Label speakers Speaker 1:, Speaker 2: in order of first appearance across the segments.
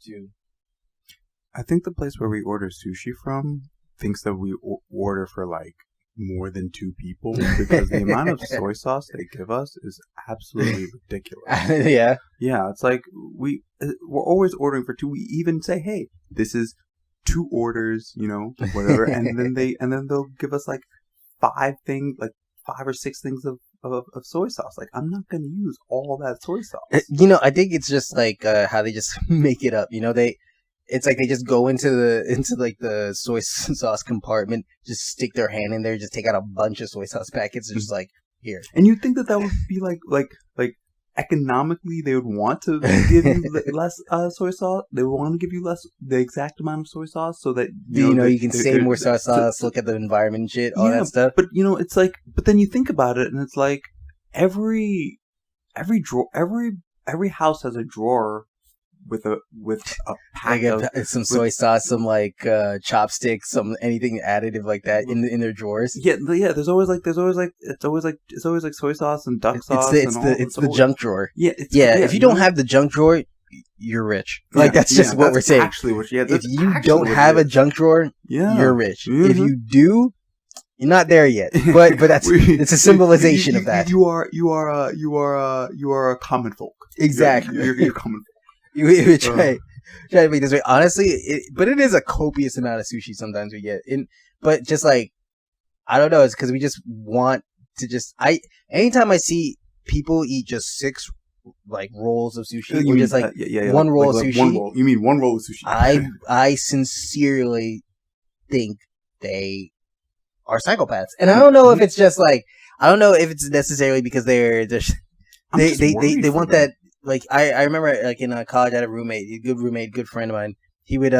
Speaker 1: too.
Speaker 2: I think the place where we order sushi from thinks that we order for like more than 2 people because the amount of soy sauce they give us is absolutely ridiculous.
Speaker 1: Yeah.
Speaker 2: Yeah, it's like we're always ordering for 2. We even say, "Hey, this is 2 orders," whatever, and then they'll give us like 5 or 6 things of soy sauce. Like, I'm not going to use all that soy sauce.
Speaker 1: I think it's just like how they just make it up. It's like they just go into the soy sauce compartment, just stick their hand in there, just take out a bunch of soy sauce packets, and just like, here.
Speaker 2: And you'd think that would be like economically they would want to give you less soy sauce. They would want to give you the exact amount of soy sauce so that
Speaker 1: you can save more soy sauce, look at the environment and shit, all that stuff.
Speaker 2: But it's like, but then you think about it, and it's like every house has a drawer with a pack of
Speaker 1: some soy sauce, some like chopsticks, some anything additive like that in their drawers.
Speaker 2: Yeah. There's always like soy sauce and duck sauce.
Speaker 1: It's the junk drawer.
Speaker 2: Yeah.
Speaker 1: If you don't have the junk drawer, you're rich. Like that's just what we're saying.
Speaker 2: Actually,
Speaker 1: if you don't have a junk drawer, you're rich.
Speaker 2: Mm-hmm.
Speaker 1: If you do, you're not there yet. But that's it's a symbolization of that.
Speaker 2: You are a common folk.
Speaker 1: Exactly.
Speaker 2: You're common folk.
Speaker 1: We try to make this way. Honestly, but it is a copious amount of sushi sometimes we get. But just like, I don't know, it's because we just want to anytime I see people eat just 6 like rolls of sushi, or just like one roll of sushi.
Speaker 2: One roll. You mean one roll of sushi?
Speaker 1: I sincerely think they are psychopaths. And I don't know if it's just like, I don't know if it's necessarily because they want that. Like I remember, like in college, I had a good friend of mine. He would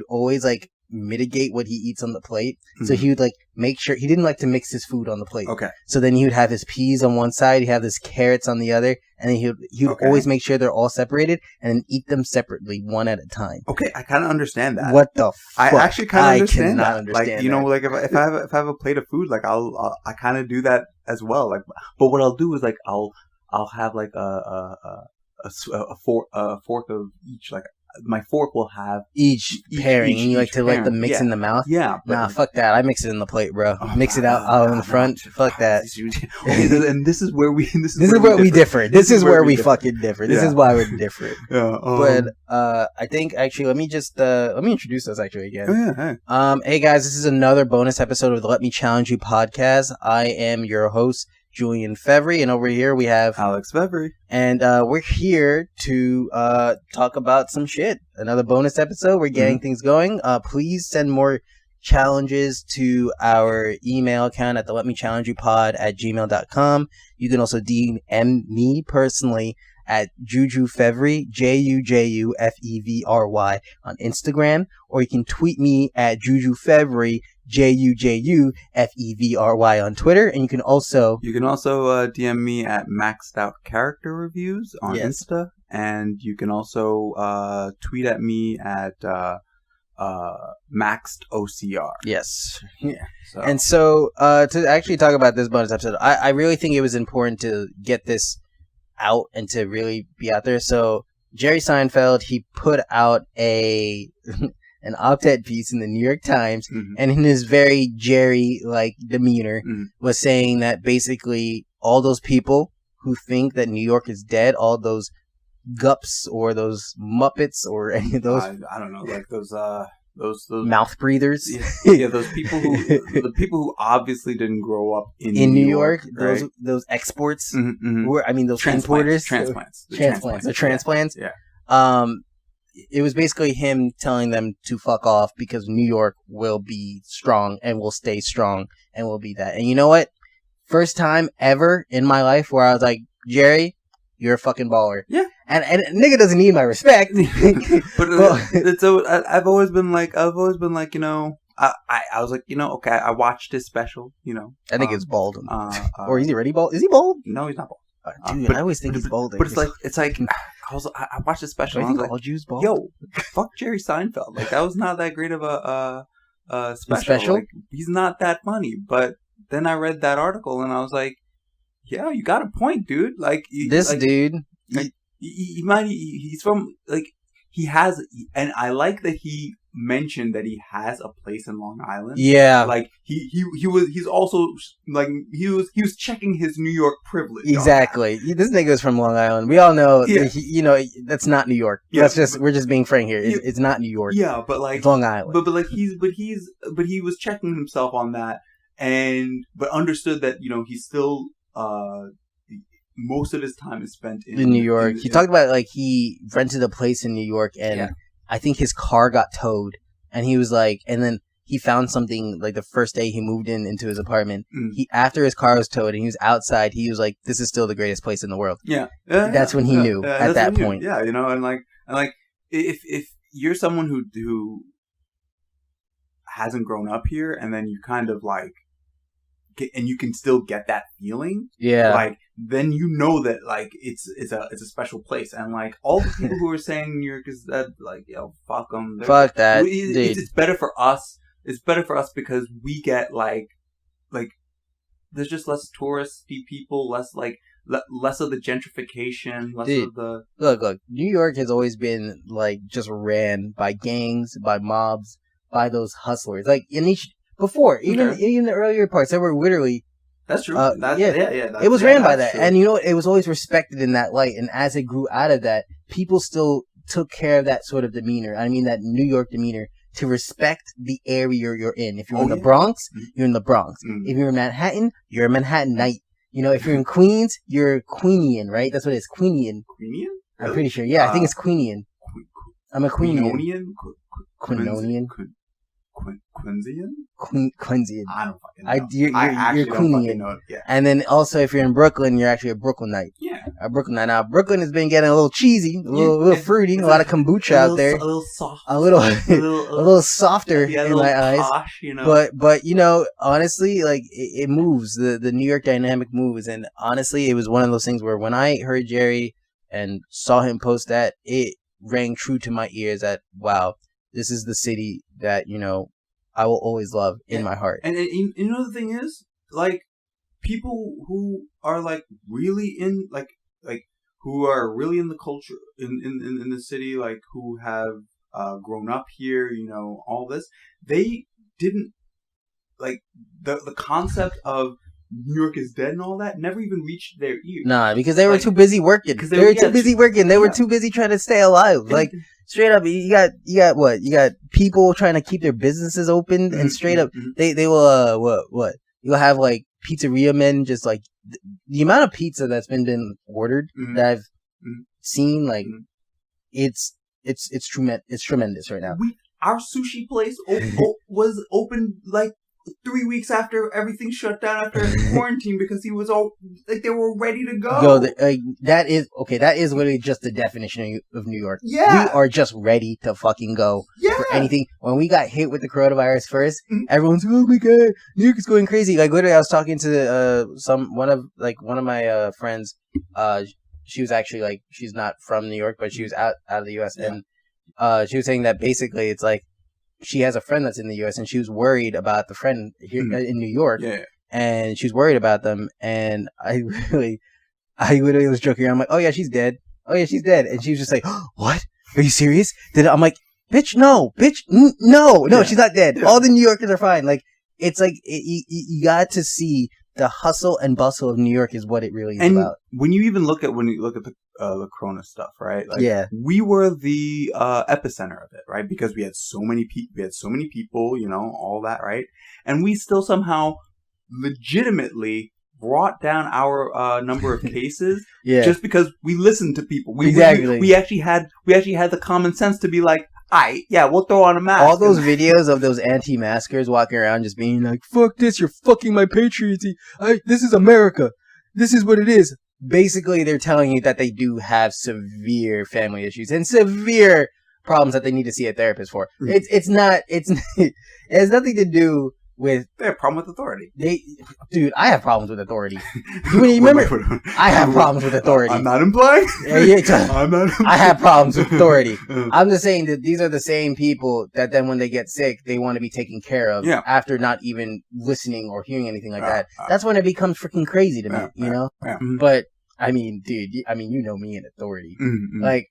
Speaker 1: always like mitigate what he eats on the plate. Mm-hmm. So he would like make sure he didn't like to mix his food on the plate.
Speaker 2: Okay.
Speaker 1: So then he would have his peas on one side, he'd have his carrots on the other, and then he would always make sure they're all separated and then eat them separately, one at a time.
Speaker 2: Okay, I kind of understand that.
Speaker 1: What the fuck?
Speaker 2: I actually kind of understand that.
Speaker 1: Understand
Speaker 2: like if I have a plate of food, like I kind of do that as well. Like, but what I'll do is like I'll have like a fork of each. Like my fork will have
Speaker 1: each pairing. You like to let them mix in the mouth?
Speaker 2: Yeah.
Speaker 1: Nah, fuck that. I mix it in the plate, bro. Mix it out in the front. Fuck that.
Speaker 2: And this is where we. This is
Speaker 1: where we differ. This is where we fucking differ. This is why we're different.
Speaker 2: Yeah.
Speaker 1: But I think actually, let me introduce us actually again.
Speaker 2: Oh, yeah.
Speaker 1: Hey guys, this is another bonus episode of the Let Me Challenge You podcast. I am your host, Julian Fevry, and over here we have
Speaker 2: Alex Fevry, and
Speaker 1: we're here to talk about some shit. Another bonus episode. We're getting things going. Please send more challenges to our email account at the Letmechallengeyoupod@gmail.com. You can also DM me personally at JujuFevry, JujuFevry on Instagram, or you can tweet me at JujuFevry, JujuFevry on Twitter, and you can also
Speaker 2: DM me at Maxed Out Character Reviews on Insta, and you can also tweet at me at Maxed OCR.
Speaker 1: Yes.
Speaker 2: Yeah.
Speaker 1: And so to actually talk about this bonus episode, I really think it was important to get this out and to really be out there. So Jerry Seinfeld, he put out an op-ed piece in the New York Times, and in his very Jerry-like demeanor, was saying that basically all those people who think that New York is dead, all those gups or those Muppets or any of those,
Speaker 2: I don't know, like those
Speaker 1: mouth breathers.
Speaker 2: Yeah, those people the people who obviously didn't grow up in New York, right?
Speaker 1: those exports, those
Speaker 2: transplants.
Speaker 1: The transplants.
Speaker 2: Yeah.
Speaker 1: It was basically him telling them to fuck off because New York will be strong and will stay strong and will be that. And you know what? First time ever in my life where I was like, Jerry, you're a fucking baller.
Speaker 2: Yeah.
Speaker 1: And nigga doesn't need my respect.
Speaker 2: But I've always been like, I was like, okay, I watched his special,
Speaker 1: I think it's bald. Or is he already bald? Is he bald?
Speaker 2: No, he's not bald.
Speaker 1: Dude, I always think he's balding.
Speaker 2: But it's like I watched the special.
Speaker 1: I think all Jews bald.
Speaker 2: Yo, fuck Jerry Seinfeld. Like, that was not that great of a
Speaker 1: special.
Speaker 2: Like, he's not that funny. But then I read that article and I was like, yeah, you got a point, dude. Like,
Speaker 1: dude,
Speaker 2: he's from, like, he has, and I like that he mentioned that he has a place in Long Island.
Speaker 1: Yeah.
Speaker 2: Like he's also like he was checking his New York privilege.
Speaker 1: Exactly. This nigga is from Long Island. We all know. Yeah. That's not New York. Yeah, we're just being frank here. It's not New York.
Speaker 2: Yeah, but like
Speaker 1: it's Long Island.
Speaker 2: But he was checking himself on that, but understood that he's still most of his time is spent in
Speaker 1: New York. He talked about like he rented a place in New York, and I think his car got towed, and he was like, and then he found something like the first day he moved into his apartment. He after his car was towed and he was outside, he was like, "This is still the greatest place in the world." Yeah, that's when he knew at that point.
Speaker 2: Yeah, and like if you're someone who hasn't grown up here, and then you kind of like. And you can still get that feeling, like then that like it's a special place, and like all the people who are saying New York is that like fuck them,
Speaker 1: fuck that.
Speaker 2: It's better for us. It's better for us because we get like there's just less touristy people, less like less of the gentrification, less of the
Speaker 1: look. New York has always been like just ran by gangs, by mobs, by those hustlers. Like in each. Before, even the earlier parts, there were literally...
Speaker 2: That's true.
Speaker 1: It was ran by that. True. And it was always respected in that light. And as it grew out of that, people still took care of that sort of demeanor. I mean, that New York demeanor to respect the area you're in. If you're in the Bronx, you're in the Bronx. If you're in Manhattan, you're a Manhattanite. If you're in Queens, you're Queenian, right? That's what it is, Queenian.
Speaker 2: Queenian?
Speaker 1: I'm pretty sure. Yeah, I think it's Queenian. I'm a Queenian.
Speaker 2: Quinonian?
Speaker 1: Quinzian?
Speaker 2: I don't fucking know.
Speaker 1: You're Queenian. Yeah. And then also, if you're in Brooklyn, you're actually a Brooklynite.
Speaker 2: Yeah.
Speaker 1: A Brooklynite. Now, Brooklyn has been getting a little cheesy, a little fruity, a lot of kombucha out there.
Speaker 2: A little soft.
Speaker 1: A little softer in my eyes.
Speaker 2: Posh,
Speaker 1: But honestly, like, it moves. The New York dynamic moves. And honestly, it was one of those things where when I heard Jerry and saw him post that, it rang true to my ears that, wow, this is the city that, I will always love in my heart.
Speaker 2: And the thing is, like, people who are, like, really in, like, who are really in the culture, in the city, like, who have grown up here, all this, they didn't, like, the concept of New York is dead and all that never even reached their ears.
Speaker 1: Nah, because they were too busy working. They were too busy working. They were too busy trying to stay alive. Like, straight up, you got what? You got people trying to keep their businesses open, and straight up, they will what? You'll have like pizzeria men just like the amount of pizza that's been ordered that I've seen. Like, it's tremendous right now.
Speaker 2: Our sushi place was open like 3 weeks after everything shut down after quarantine because he was all like they were ready to go.
Speaker 1: That is literally just the definition of New York.
Speaker 2: Yeah,
Speaker 1: we are just ready to fucking go for anything. When we got hit with the coronavirus first, everyone's like, "Oh my god, New York is going crazy!" Like literally, I was talking to one of my friends. She was actually like she's not from New York, but she was out of the U.S. and she was saying that basically it's like. She has a friend that's in the U.S. and she was worried about the friend here in New York. Yeah. And she was worried about them. And I literally was joking around. I'm like, "Oh yeah, she's dead. Oh yeah, she's dead." And she was just like, "Oh, what? Are you serious?" I'm like, "Bitch, no, bitch, no, she's not dead. All the New Yorkers are fine." Like, it's like you got to see the hustle and bustle of New York is what it really is about.
Speaker 2: When you look at the Corona stuff, right? Like, we were the epicenter of it, right? Because we had so many people, all that, right? And we still somehow legitimately brought down our number of cases, just because we listened to people. We actually had the common sense to be like, we'll throw on a mask.
Speaker 1: All those videos of those anti-maskers walking around just being like, "Fuck this, you're fucking my patriotism. This is America. This is what it is." Basically, they're telling you that they do have severe family issues and severe problems that they need to see a therapist for. It has nothing to do with...
Speaker 2: They have a problem with authority.
Speaker 1: Dude, I have problems with authority. You remember? I have problems with authority.
Speaker 2: I'm not implying.
Speaker 1: I'm not implying. I have problems with authority. I'm just saying that these are the same people that then when they get sick, they want to be taken care of after not even listening or hearing anything like that. That's when it becomes freaking crazy to me, you know? But, I mean, dude, you know me and authority. Like,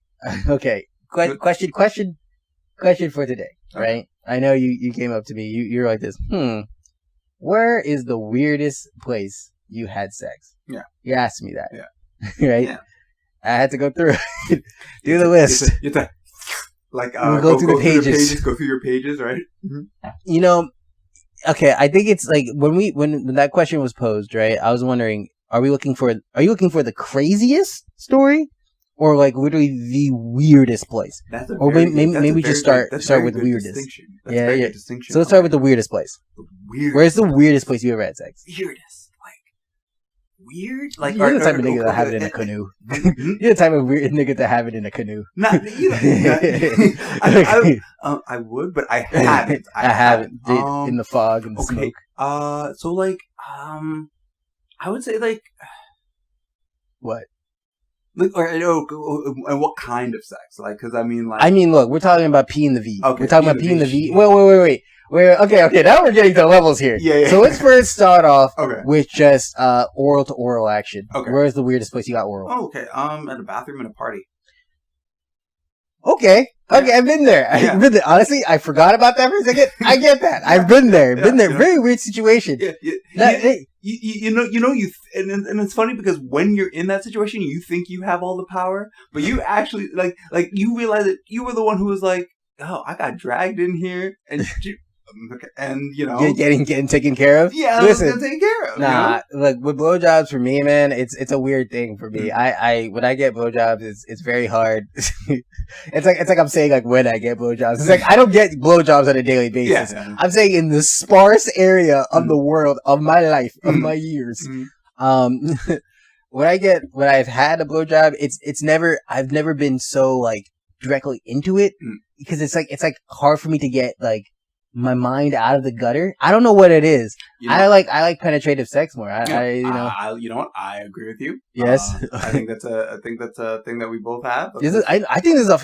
Speaker 1: okay, Question for today, right? I know you came up to me. You're like this. Where is the weirdest place you had sex?
Speaker 2: Yeah.
Speaker 1: You asked me that.
Speaker 2: Yeah.
Speaker 1: Right?
Speaker 2: Yeah.
Speaker 1: I had to go through it. Do the list.
Speaker 2: You have to, like,
Speaker 1: go through the pages.
Speaker 2: Go through your pages, right? Mm-hmm.
Speaker 1: You know, okay, I think it's like when that question was posed, right? I was wondering, are you looking for the craziest story? Or like literally the weirdest place. Maybe just start with weirdest.
Speaker 2: That's a distinction.
Speaker 1: So let's start with the weirdest place. Where's the weirdest place you ever had sex?
Speaker 2: Weirdest, weird. Like
Speaker 1: you're the type of nigga that have it in a canoe. You're the type of weird nigga to have it in a canoe.
Speaker 2: Not I would, but I haven't.
Speaker 1: I haven't. In the fog and the smoke.
Speaker 2: So like, I would say like,
Speaker 1: what?
Speaker 2: And what kind of sex? Like, because I mean,
Speaker 1: look, we're talking about P and the V.
Speaker 2: Okay,
Speaker 1: we're talking about P and the V. Wait. Okay. Now we're getting to levels here.
Speaker 2: Yeah.
Speaker 1: So let's first start off with just oral to oral action.
Speaker 2: Okay.
Speaker 1: Where's the weirdest place you got oral?
Speaker 2: Oh, okay. At a bathroom at a party.
Speaker 1: Okay, I've been there. Honestly, I forgot about that for a second. I get that. I've been there. Very weird situation.
Speaker 2: And it's funny because when you're in that situation, you think you have all the power, but you actually like you realize that you were the one who was like, oh, I got dragged in here, and
Speaker 1: getting taken care of.
Speaker 2: Yeah,
Speaker 1: listen,
Speaker 2: taken care of.
Speaker 1: Nah, look, with blowjobs for me, man, it's a weird thing for me. I when I get blowjobs, it's very hard. It's like I'm saying like when I get blowjobs. It's like I don't get blowjobs on a daily basis. Yeah. I'm saying in the sparse area of the world of my life of my years. When I've had a blowjob, I've never been so like directly into it because it's like hard for me to get like my mind out of the gutter. I don't know what it is. I like penetrative sex more.
Speaker 2: You know what? I agree with you.
Speaker 1: Yes.
Speaker 2: I think that's a thing that we both have.
Speaker 1: I think there's a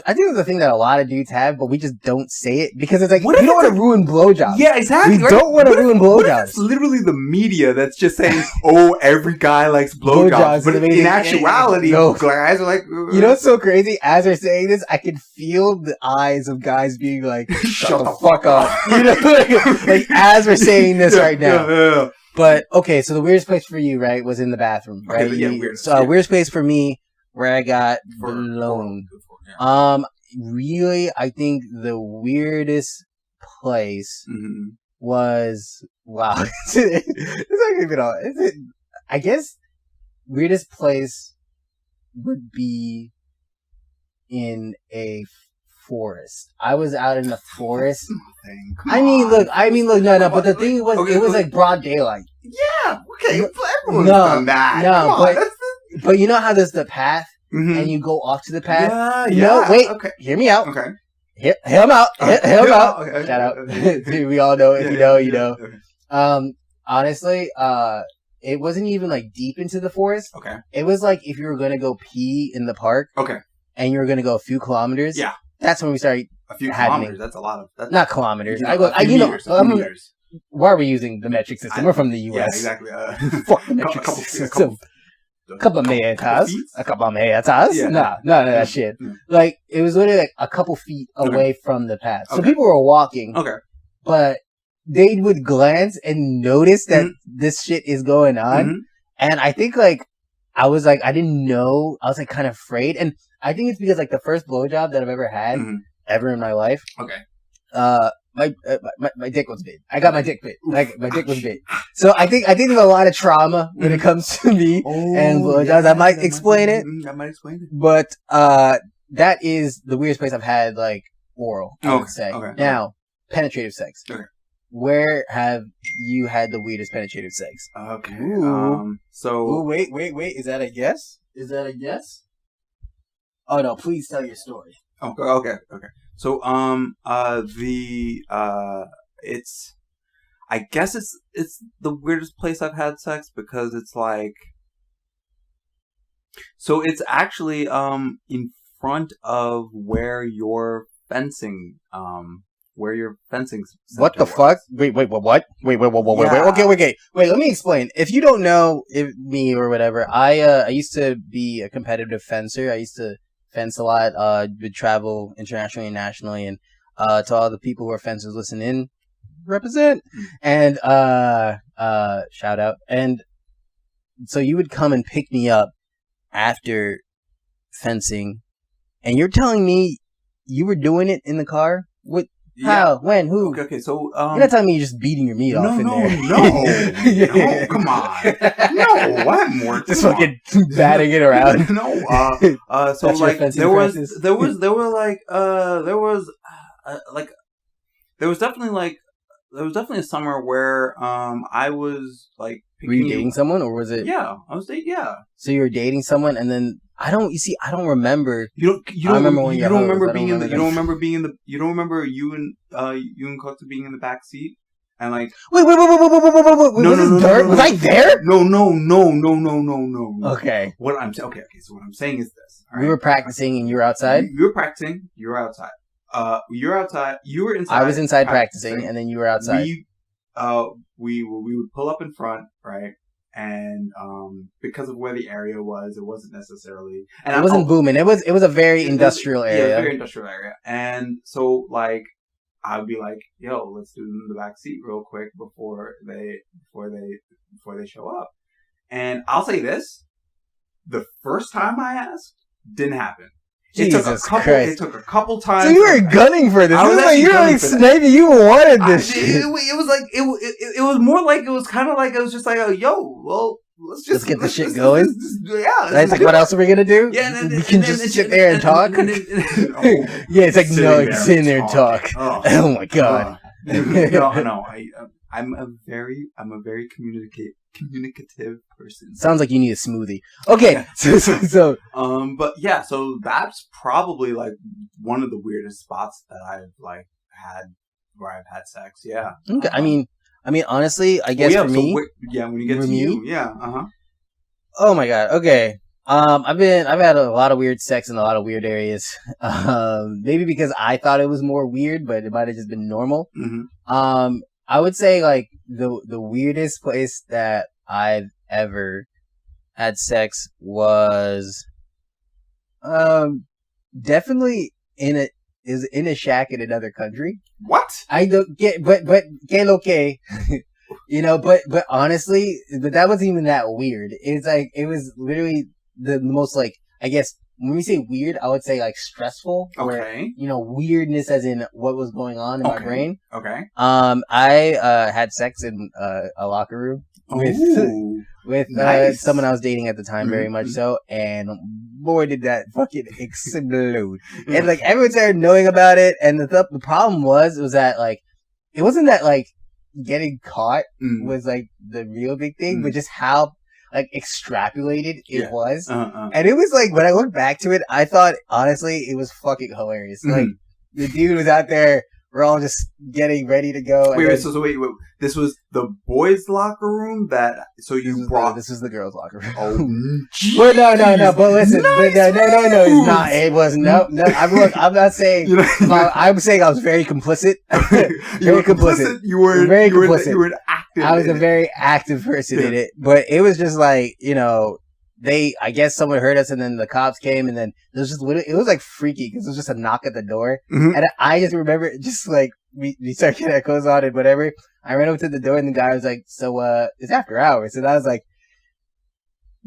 Speaker 1: thing that a lot of dudes have, but we just don't say it because it's like we don't want to ruin blowjobs.
Speaker 2: Yeah, exactly.
Speaker 1: We don't want to ruin blowjobs.
Speaker 2: It's literally the media that's just saying, "Oh, every guy likes blowjobs," but in actuality, guys are like,
Speaker 1: you know what's so crazy? As they're saying this, I can feel the eyes of guys being like, "Shut the fuck up." You know, like as we're saying this right now.
Speaker 2: Yeah.
Speaker 1: But okay, so the weirdest place for you, right, was in the bathroom, right?
Speaker 2: Okay,
Speaker 1: weirdest place for me where I got blown. Really, I think the weirdest place was I guess weirdest place would be in a forest. I was out in the forest. I mean, look, no, but the thing was, it was like broad daylight.
Speaker 2: Yeah, okay, everyone's done that.
Speaker 1: No, but you know how there's the path, and you go off to the path?
Speaker 2: Yeah.
Speaker 1: No, wait,
Speaker 2: okay.
Speaker 1: Hear me out.
Speaker 2: Okay.
Speaker 1: Hear him out. Hear him out.
Speaker 2: Okay.
Speaker 1: Shout out. We all know, if you know, you know. Okay. Honestly, it wasn't even like deep into the forest.
Speaker 2: Okay.
Speaker 1: It was like if you were going to go pee in the park.
Speaker 2: Okay.
Speaker 1: And you were going to go a few kilometers.
Speaker 2: Yeah.
Speaker 1: That's when we started.
Speaker 2: A few kilometers. That's a lot of. That's
Speaker 1: not kilometers.
Speaker 2: Meters.
Speaker 1: Why are we using the metric system? We're from the U.S.
Speaker 2: Yeah, exactly.
Speaker 1: Fuck the metric system. A couple meters.
Speaker 2: Yeah.
Speaker 1: None of that shit. Like, it was literally like a couple feet away from the path. So people were walking.
Speaker 2: Okay.
Speaker 1: But they would glance and notice that this shit is going on. And I think like, I didn't know. I was like kind of afraid. And I think it's because like the first blowjob that I've ever had, ever in my life.
Speaker 2: Okay.
Speaker 1: My dick was big. I got my dick bit. Like my dick was big. So I think there's a lot of trauma when it comes to me and blowjobs. I might explain it. But that is the weirdest place I've had like oral. I would say. Okay. Now, penetrative sex.
Speaker 2: Okay.
Speaker 1: Where have you had the weirdest penetrative sex?
Speaker 2: Okay.
Speaker 1: Wait. Is that a guess? Oh no! Please tell your story.
Speaker 2: Okay. So, I guess it's the weirdest place I've had sex because it's like, so it's actually, in front of where your fencing,
Speaker 1: what the fuck? Wait, what? Wait. Okay. Wait, let me explain. If you don't know me or whatever, I used to be a competitive fencer. I used to fence a lot. Would travel internationally and nationally, and to all the people who are fencers listening, represent and shout out. And so you would come and pick me up after fencing, and you're telling me you were doing it in the car? What? How? When? Who?
Speaker 2: Okay, so
Speaker 1: you're not telling me you're just beating your meat off in there.
Speaker 2: No, come on. No, I'm more
Speaker 1: just fucking batting it around.
Speaker 2: So like there was definitely a summer where I was like
Speaker 1: were you dating someone, or was it?
Speaker 2: Yeah, I was dating. Yeah.
Speaker 1: So you were dating someone, and then I don't remember.
Speaker 2: You don't remember you and Costa being in the back seat and like
Speaker 1: wait. Was I there?
Speaker 2: No.
Speaker 1: Okay.
Speaker 2: So what I'm saying is this.
Speaker 1: Right? We were practicing, and you were outside.
Speaker 2: You were practicing. You were outside. You're outside. You were inside.
Speaker 1: I was inside practicing, and then you were outside.
Speaker 2: We would pull up in front, right? And because of where the area was, it wasn't necessarily. And it wasn't booming.
Speaker 1: It was a very industrial area.
Speaker 2: Yeah, very industrial area. And so like I'd be like, "Yo, let's do them in the back seat real quick before they show up." And I'll say this: the first time I asked, didn't happen. It took a couple times.
Speaker 1: So you were gunning for this. Maybe you wanted this shit.
Speaker 2: It was like it was more like it was kind of like it was just like, let's
Speaker 1: get the shit going. That's like, what else are we gonna do? Yeah, we can just sit there and talk. Yeah, it's like sit in there and talk. Oh my god.
Speaker 2: No. I'm a very communicative person.
Speaker 1: Sounds like you need a smoothie. Okay, so
Speaker 2: but yeah, so that's probably like one of the weirdest spots that I've like had where I've had sex. Yeah.
Speaker 1: Okay. I mean, honestly, I guess for me,
Speaker 2: when you get to you,
Speaker 1: Oh my god. Okay. I've had a lot of weird sex in a lot of weird areas. Maybe because I thought it was more weird, but it might have just been normal.
Speaker 2: Mm-hmm.
Speaker 1: I would say like the weirdest place that I've ever had sex was definitely in a shack in another country.
Speaker 2: What?
Speaker 1: I don't get, but okay. But honestly, but that wasn't even that weird. It's like, it was literally the most like, I guess, when we say weird, I would say like stressful.
Speaker 2: Okay.
Speaker 1: Where, weirdness as in what was going on in my brain.
Speaker 2: Okay.
Speaker 1: I had sex in a locker room with
Speaker 2: nice.
Speaker 1: Someone I was dating at the time, very much so, and boy did that fucking explode. And like everyone started knowing about it, and the problem was that like it wasn't that like getting caught was like the real big thing, but just how like extrapolated it was. And it was like, when I look back to it, I thought honestly it was fucking hilarious. Like the dude was out there, we're all just getting ready to go.
Speaker 2: Wait, this was the boys' locker room this was
Speaker 1: the girls' locker room.
Speaker 2: Oh,
Speaker 1: but no, but listen, no, it's not. It was no. I'm not saying. I'm saying I was very complicit. Very complicit.
Speaker 2: You were
Speaker 1: very complicit.
Speaker 2: You were active.
Speaker 1: I was a very active person in it, but it was just like, I guess someone heard us, and then the cops came, and then it was like freaky because it was just a knock at the door, and I just remember just like we started getting our clothes on and whatever. I ran over to the door, and the guy was like, "So, it's after hours," and I was like,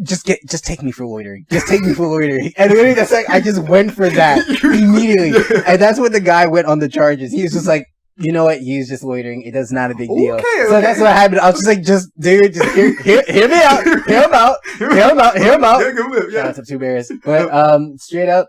Speaker 1: "Just take me for loitering. Just take me for loitering." And literally, that's like I just went for that immediately, and that's when the guy went on the charges. He was just like, "You know what? He's just loitering. It does not a big deal." So that's what happened. I was just like, dude, hear me out. Hear him out. Shout out to Two Bears. But straight up,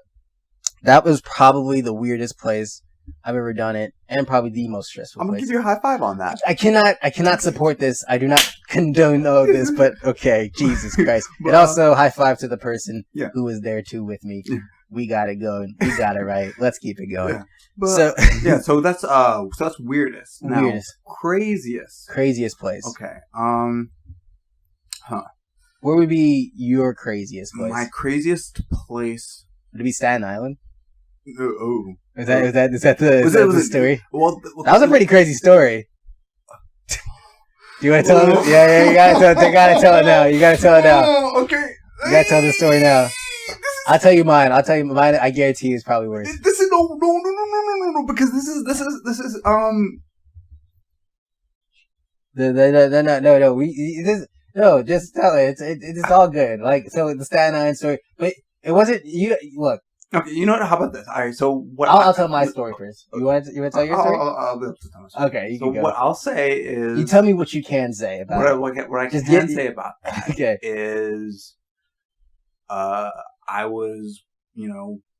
Speaker 1: that was probably the weirdest place I've ever done it, and probably the most stressful place.
Speaker 2: I'm gonna give you a high five on that.
Speaker 1: I cannot support this. I do not condone all this, but okay, Jesus Christ. And also, high five to the person who was there too with me. We got it going. We got it right. Let's keep it going.
Speaker 2: Yeah. So that's weirdest. Now,
Speaker 1: weirdest.
Speaker 2: Craziest
Speaker 1: place.
Speaker 2: Okay.
Speaker 1: Where would be your craziest place?
Speaker 2: My craziest place
Speaker 1: would it be Staten Island?
Speaker 2: Oh.
Speaker 1: Is that the story?
Speaker 2: Well,
Speaker 1: that was a pretty crazy story. Do you want to tell it? Yeah, you gotta tell it now. You gotta tell it now.
Speaker 2: Okay.
Speaker 1: You gotta tell the story now.
Speaker 2: This is
Speaker 1: I'll tell you mine. I guarantee it's probably worse.
Speaker 2: This is no, because this is
Speaker 1: No, just tell it. It's all good. Like, so the Staten Island story, but it wasn't. You look.
Speaker 2: Okay, you know what? How about this? All right, so what?
Speaker 1: I'll tell my story first. You want to tell your story?
Speaker 2: I'll be able to tell my story.
Speaker 1: Okay, you can go.
Speaker 2: What I'll say is,
Speaker 1: you tell me what you can say about
Speaker 2: what I can say about that is, I was,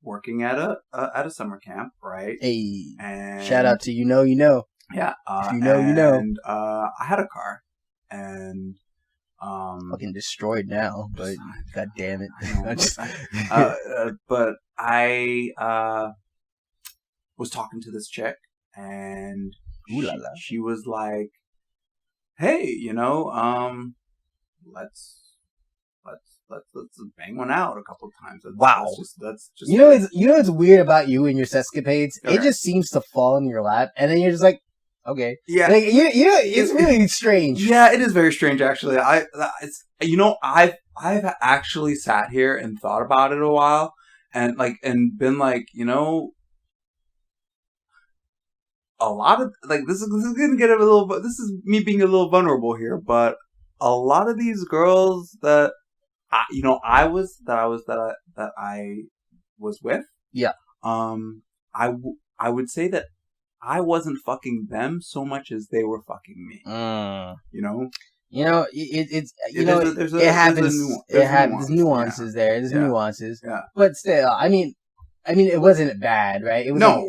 Speaker 2: working at a summer camp, right?
Speaker 1: Hey,
Speaker 2: and
Speaker 1: shout out to you know.
Speaker 2: Yeah,
Speaker 1: if you know, you know.
Speaker 2: And I had a car, and
Speaker 1: fucking destroyed now, but god damn it.
Speaker 2: But I was talking to this chick, and she was like, "Hey, let's bang one out a couple of times." That's just
Speaker 1: it's weird about you and your sexcapades. Okay. It just seems to fall in your lap, and then you're just like, okay, yeah, like, it's really strange.
Speaker 2: Yeah, it is very strange, actually. I've actually sat here and thought about it a while, and been like, a lot of this is gonna get a little. This is me being a little vulnerable here, but a lot of these girls that I was with. Yeah. I would say that I wasn't fucking them so much as they were fucking me.
Speaker 1: It happens. There's nuances there. There's nuances. Yeah. But still, I mean, it wasn't bad, right? It was not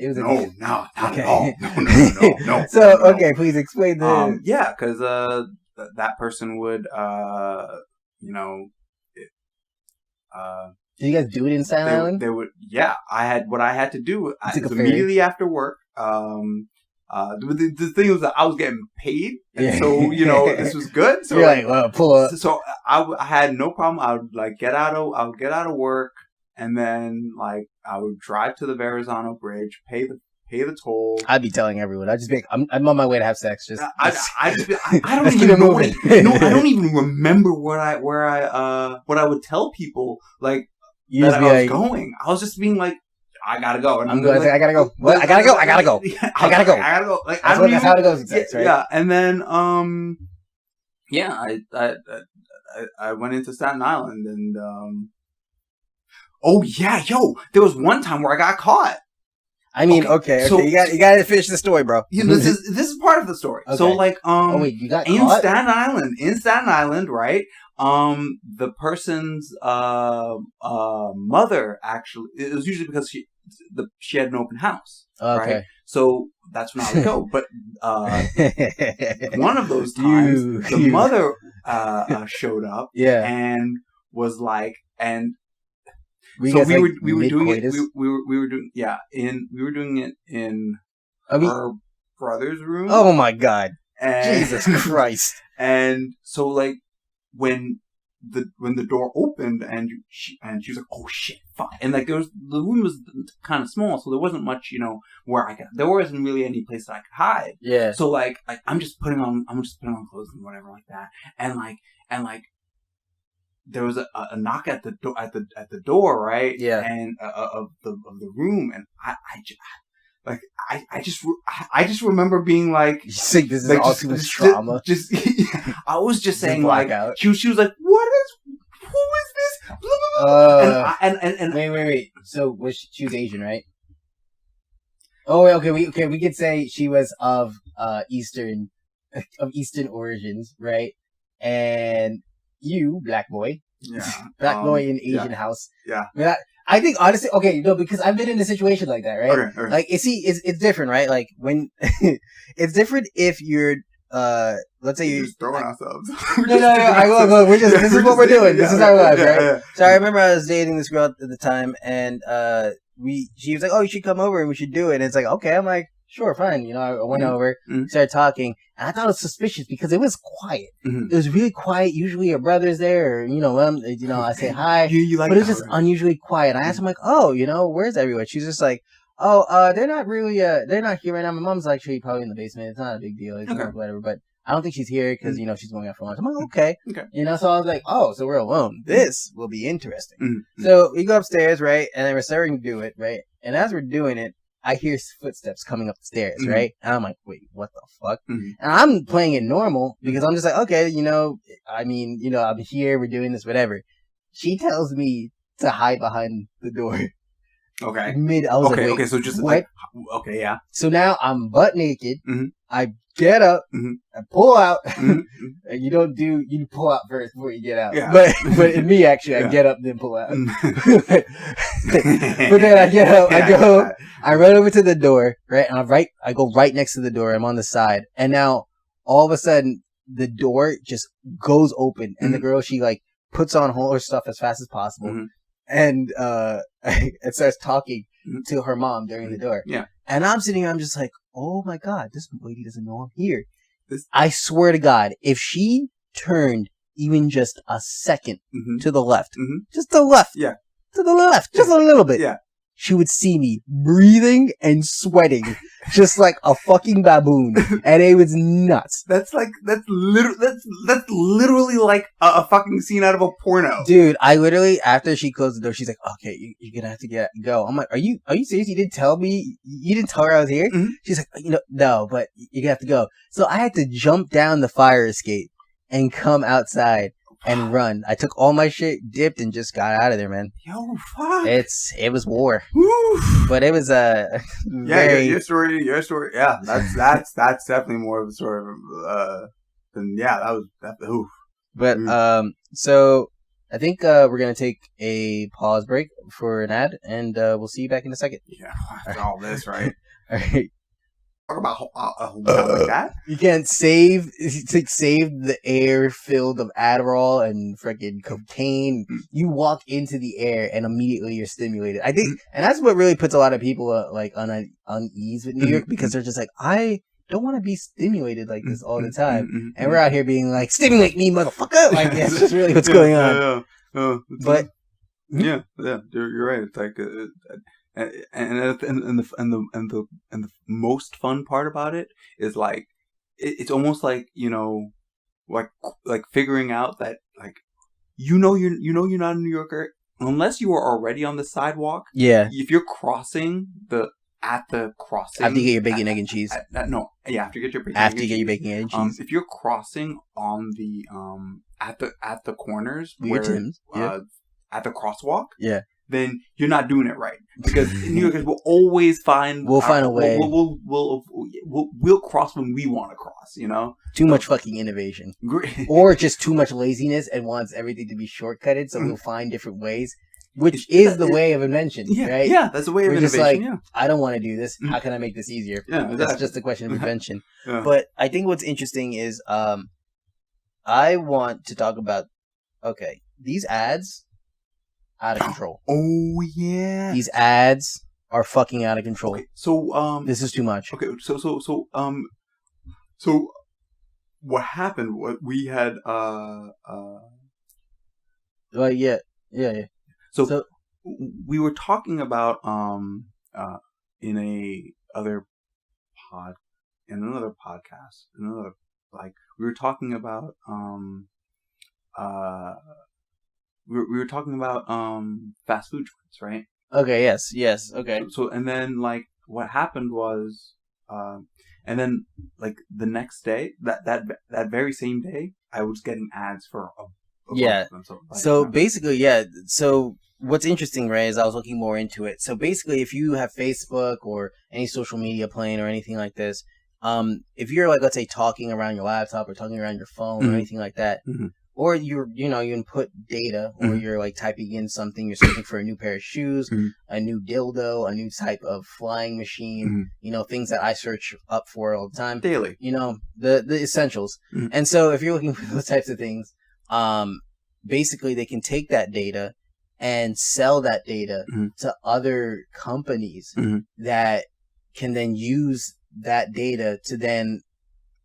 Speaker 1: at all. No. So, okay, please explain the.
Speaker 2: Yeah, because that person would,
Speaker 1: did you guys do it in Staten Island?
Speaker 2: They would. Yeah, I had to do immediately after work. The thing was that I was getting paid, and so this was good. So
Speaker 1: you're like, well, pull up.
Speaker 2: So I had no problem. I would get out of work, and then I would drive to the Verrazano Bridge, pay the toll.
Speaker 1: I'd be telling everyone. I'm on my way to have sex.
Speaker 2: I don't even know. I don't even remember what I would tell people that I was going. I was just being like, I gotta go. And
Speaker 1: I gotta go. What? I gotta go. I gotta go. I gotta go. That's how it goes in sex, right?
Speaker 2: Yeah, and then I went into Staten Island, and there was one time where I got caught.
Speaker 1: I mean, okay, so, you got to finish the story, bro.
Speaker 2: This is part of the story. Okay. So
Speaker 1: you got caught?
Speaker 2: In Staten Island, right? The person's mother, actually, it was usually because she had an open house, right? So that's when I would go. But one of those times, the mother showed up, and was like, and. We were doing it in her brother's room.
Speaker 1: Oh my god. Jesus Christ.
Speaker 2: And so when the door opened and she was like, oh shit, fuck. And the room was kind of small, so there wasn't much, where there wasn't really any place that I could hide.
Speaker 1: Yeah.
Speaker 2: So I'm just putting on clothes and whatever like that. And there was a knock at the door, right?
Speaker 1: Yeah.
Speaker 2: And of the room, and I just remember being like,
Speaker 1: you think this is all too much trauma?
Speaker 2: I was just saying she was like, who is this? Blah, blah, blah. And
Speaker 1: wait. So she was Asian, right? Oh, okay. We could say she was of Eastern origins, right? And you, black boy.
Speaker 2: Yeah.
Speaker 1: Black boy in Asian house.
Speaker 2: Yeah.
Speaker 1: I think honestly, because I've been in a situation like that, right? Okay. It's different, right? Like when it's different if you're let's say you're
Speaker 2: just throwing ourselves.
Speaker 1: No. This is what we're doing. This is our life, right? Yeah. So I remember I was dating this girl at the time, and she was like, "Oh, you should come over and we should do it." And it's like, okay, I'm like, sure, fine. I went over, started talking, and I thought it was suspicious because it was quiet. Mm-hmm. It was really quiet. Usually your brother's there, or, I say hi, but it was just unusually quiet. I asked him like, oh, where's everyone? She's just like, oh, they're not really, they're not here right now. My mom's actually probably in the basement. It's not a big deal. It's whatever, but I don't think she's here because, she's going out for lunch. I'm like, okay.
Speaker 2: Okay.
Speaker 1: So I was like, oh, so we're alone. This will be interesting.
Speaker 2: Mm-hmm.
Speaker 1: So we go upstairs, right? And then we're starting to do it, right? And as we're doing it, I hear footsteps coming up the stairs,
Speaker 2: Mm-hmm.
Speaker 1: right? And I'm like, wait, what the fuck?
Speaker 2: Mm-hmm.
Speaker 1: And I'm playing it normal because I'm just like, okay, I'm here, we're doing this, whatever. She tells me to hide behind the door.
Speaker 2: Okay.
Speaker 1: I was like, wait,
Speaker 2: okay, so just
Speaker 1: what?
Speaker 2: Okay, yeah.
Speaker 1: So now I'm butt naked.
Speaker 2: Mm-hmm.
Speaker 1: I get up,
Speaker 2: Mm-hmm.
Speaker 1: I pull out.
Speaker 2: Mm-hmm.
Speaker 1: And you pull out first before you get out.
Speaker 2: Yeah.
Speaker 1: But in me, actually, I get up then pull out.
Speaker 2: Mm-hmm.
Speaker 1: But then I get up, I go, I run over to the door, right? And I go right next to the door. I'm on the side. And now all of a sudden the door just goes open and the girl, she like puts on all her stuff as fast as possible.
Speaker 2: Mm-hmm.
Speaker 1: And, it starts talking to her mom during the door.
Speaker 2: Yeah.
Speaker 1: And I'm sitting here, I'm just like, oh my God, this lady doesn't know I'm here. I swear to God, if she turned even just a second to the left, just to the left, to the left, just a little bit, she would see me breathing and sweating just like a fucking baboon. And it was nuts.
Speaker 2: That's literally like a fucking scene out of a porno.
Speaker 1: Dude, I literally, after she closed the door, she's like, okay, you're gonna have to go. I'm like, are you serious? You didn't tell me? You didn't tell her I was here?
Speaker 2: Mm-hmm.
Speaker 1: She's like, no, but you're gonna have to go. So I had to jump down the fire escape and come outside and run. I took all my shit, dipped, and just got out of there, man.
Speaker 2: Yo, fuck.
Speaker 1: It was war.
Speaker 2: Woo.
Speaker 1: But it was
Speaker 2: your story. Yeah, that's definitely more of a story of oof.
Speaker 1: But so I think we're gonna take a pause break for an ad, and we'll see you back in a second.
Speaker 2: Yeah, after all this, right?
Speaker 1: All right.
Speaker 2: Talk about like that.
Speaker 1: You can't save the air filled of Adderall and freaking cocaine. You walk into the air and immediately you're stimulated. I think, and that's what really puts a lot of people like unease with New York, because they're just like, I don't want to be stimulated like this all the time. And we're out here being like, stimulate me, motherfucker! Like, that's just really what's going on. But
Speaker 2: yeah, you're right. It's like. And the most fun part about it is like it's almost like like figuring out that like you're not a New Yorker unless you are already on the sidewalk.
Speaker 1: Yeah.
Speaker 2: If you're crossing at the crossing
Speaker 1: after you get your bacon, egg, and cheese.
Speaker 2: After you get your bacon.
Speaker 1: Bacon, egg, and cheese.
Speaker 2: If you're crossing on the at the corners
Speaker 1: where
Speaker 2: at the crosswalk.
Speaker 1: Yeah.
Speaker 2: Then you're not doing it right, because New Yorkers will always find
Speaker 1: a way.
Speaker 2: We'll cross when we want to cross.
Speaker 1: Too much fucking innovation, or just too much laziness and wants everything to be shortcutted. So we'll find different ways, which is the way of invention, right?
Speaker 2: Yeah, that's the way of innovation.
Speaker 1: Just like, I don't want to do this. How can I make this easier?
Speaker 2: Yeah, exactly.
Speaker 1: That's just a question of invention.
Speaker 2: Yeah.
Speaker 1: But I think what's interesting is, I want to talk about these ads. Out of control.
Speaker 2: Oh yeah.
Speaker 1: These ads are fucking out of control.
Speaker 2: Okay, so
Speaker 1: this is too much.
Speaker 2: Okay, so what happened? What we had
Speaker 1: yeah.
Speaker 2: So we were talking about in another podcast, we were talking about we were talking about fast food joints, right?
Speaker 1: Okay, yes, okay.
Speaker 2: So and then like what happened was and then like the next day, that very same day, I was getting ads for a bunch of them. So
Speaker 1: basically, so what's interesting, right, is I was looking more into it. So basically, if you have Facebook or any social media playing or anything like this, if you're like, let's say, talking around your laptop or talking around your phone or anything like that, or you input data, or you're like typing in something, you're searching for a new pair of shoes, a new dildo, a new type of flying machine, things that I search up for all the time.
Speaker 2: Daily.
Speaker 1: The essentials. And so if you're looking for those types of things, basically they can take that data and sell that data to other companies that can then use that data to then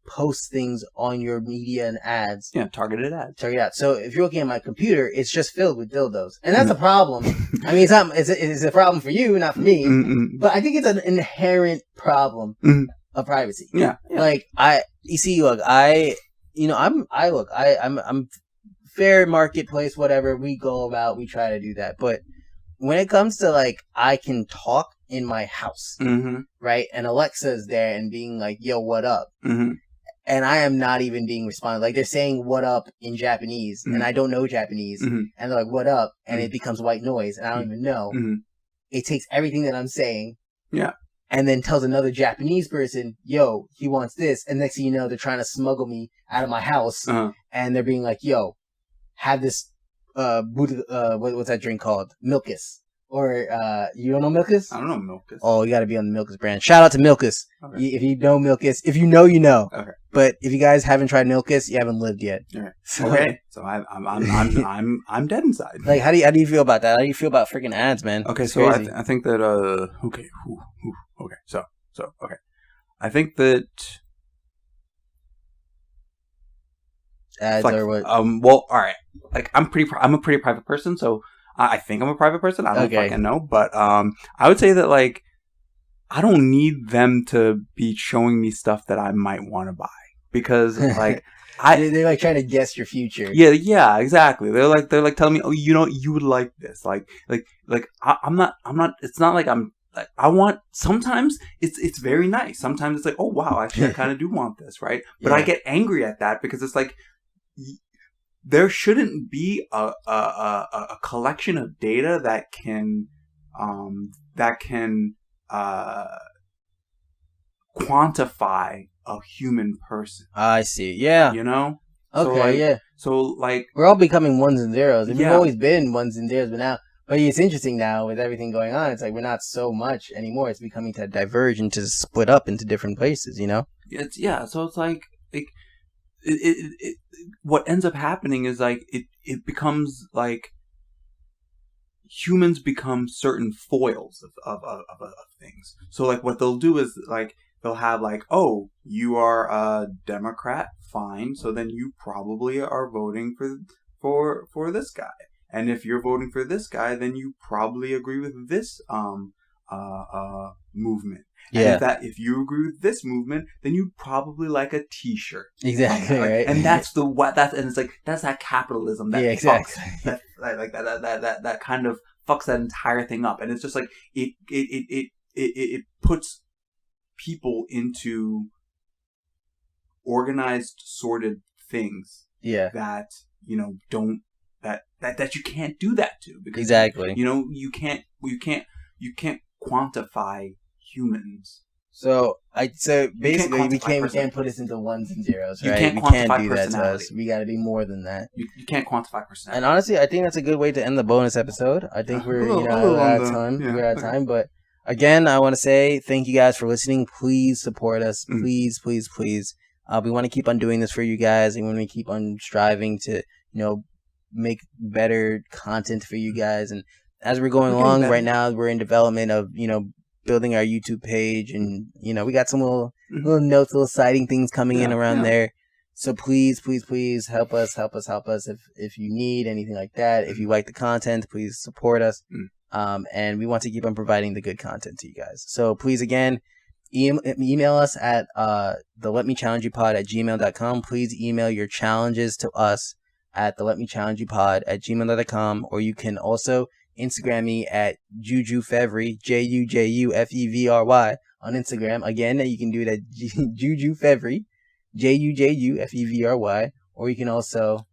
Speaker 1: post things on your media and ads.
Speaker 2: Yeah, targeted ads.
Speaker 1: So if you're looking at my computer, it's just filled with dildos, and that's a problem. I mean, it's a problem for you, not for me. But I think it's an inherent problem of privacy.
Speaker 2: Yeah.
Speaker 1: Like you see, look, I'm fair marketplace, whatever. We go about, we try to do that. But when it comes to like, I can talk in my house, right? And Alexa's there and being like, yo, what up? And I am not even being responded. Like, they're saying what up in Japanese, and I don't know Japanese. And they're like, what up? And it becomes white noise, and I don't even know. It takes everything that I'm saying.
Speaker 2: Yeah.
Speaker 1: And then tells another Japanese person, yo, he wants this. And next thing you know, they're trying to smuggle me out of my house. And they're being like, yo, have this, what's that drink called? Milkus. Or, you don't know Milkus?
Speaker 2: I don't know Milkus.
Speaker 1: Oh, you gotta be on the Milkus brand. Shout out to Milkus.
Speaker 2: Okay.
Speaker 1: If you know Milkus, if you know, you know.
Speaker 2: Okay.
Speaker 1: But if you guys haven't tried Milkus, you haven't lived yet.
Speaker 2: Okay. So I'm dead inside.
Speaker 1: Like, how do you feel about that? How do you feel about freaking ads, man?
Speaker 2: Okay,
Speaker 1: It's
Speaker 2: so
Speaker 1: crazy.
Speaker 2: I think that okay. So okay. I think that
Speaker 1: Ads
Speaker 2: like,
Speaker 1: or what?
Speaker 2: well, all right. Like, I'm a pretty private person, so I think I'm a private person. I don't fucking know, but I would say that, like, I don't need them to be showing me stuff that I might want to buy, because like
Speaker 1: they're like trying to guess your future.
Speaker 2: Yeah, exactly. They're like telling me, oh, you would like this. Like I'm not. It's not like I'm. Like, I want. Sometimes it's very nice. Sometimes it's like, oh wow, actually I kind of do want this, right? But I get angry at that because it's like, there shouldn't be a collection of data that can quantify a human person.
Speaker 1: I see. Yeah.
Speaker 2: You know?
Speaker 1: Okay.
Speaker 2: So like
Speaker 1: we're all becoming ones and zeros. And
Speaker 2: Yeah.
Speaker 1: We've always been ones and zeros, but now. But it's interesting now with everything going on. It's like we're not so much anymore. It's becoming to diverge and to split up into different places. You know?
Speaker 2: So it's like it what ends up happening is like it becomes like humans become certain foils of things. So like what they'll do is like they'll have like, oh, you are a Democrat, fine, so then you probably are voting for this guy. And if you're voting for this guy, then you probably agree with this movement.
Speaker 1: Yeah.
Speaker 2: And if you agree with this movement, then you probably like a T-shirt.
Speaker 1: Exactly. Right.
Speaker 2: And and it's like that's that capitalism that
Speaker 1: exactly.
Speaker 2: fucks, that kind of fucks that entire thing up. And it's just like it puts people into organized, sorted things.
Speaker 1: Yeah.
Speaker 2: That don't. That you can't do that to, because
Speaker 1: exactly.
Speaker 2: You can't quantify humans.
Speaker 1: So basically we can't put us into ones and zeros, right?
Speaker 2: We
Speaker 1: can't do that to us. We got to be more than that.
Speaker 2: You can't quantify personality.
Speaker 1: And honestly, I think that's a good way to end the bonus episode. I think we're out of time.
Speaker 2: Yeah.
Speaker 1: We're out of time, but again, I want to say thank you guys for listening. Please support us. Please. We want to keep on doing this for you guys, and we want to keep on striving to make better content for you guys. And as we're going along right now, we're in development of building our YouTube page, and we got some little notes, little exciting things coming in around there. So please help us if you need anything like that. If you like the content, please support us. And we want to keep on providing the good content to you guys. So please, again, email us at the Letmechallengeyoupod@gmail.com. Please email your challenges to us at the Letmechallengeyoupod@gmail.com, or you can also Instagram me at JujuFevry, JujuFevry on Instagram. Again, you can do it at JujuFevry, JujuFevry, or you can also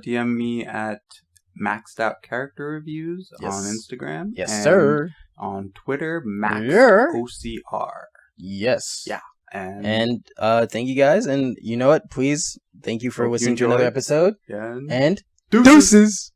Speaker 2: DM me at Maxed Out Character Reviews on Instagram.
Speaker 1: Yes, sir.
Speaker 2: On Twitter, MaxOCR.
Speaker 1: Yes.
Speaker 2: Yeah.
Speaker 1: And thank you guys, and you know what? Please, thank you for listening to another episode.
Speaker 2: Yeah.
Speaker 1: And
Speaker 2: Deuces.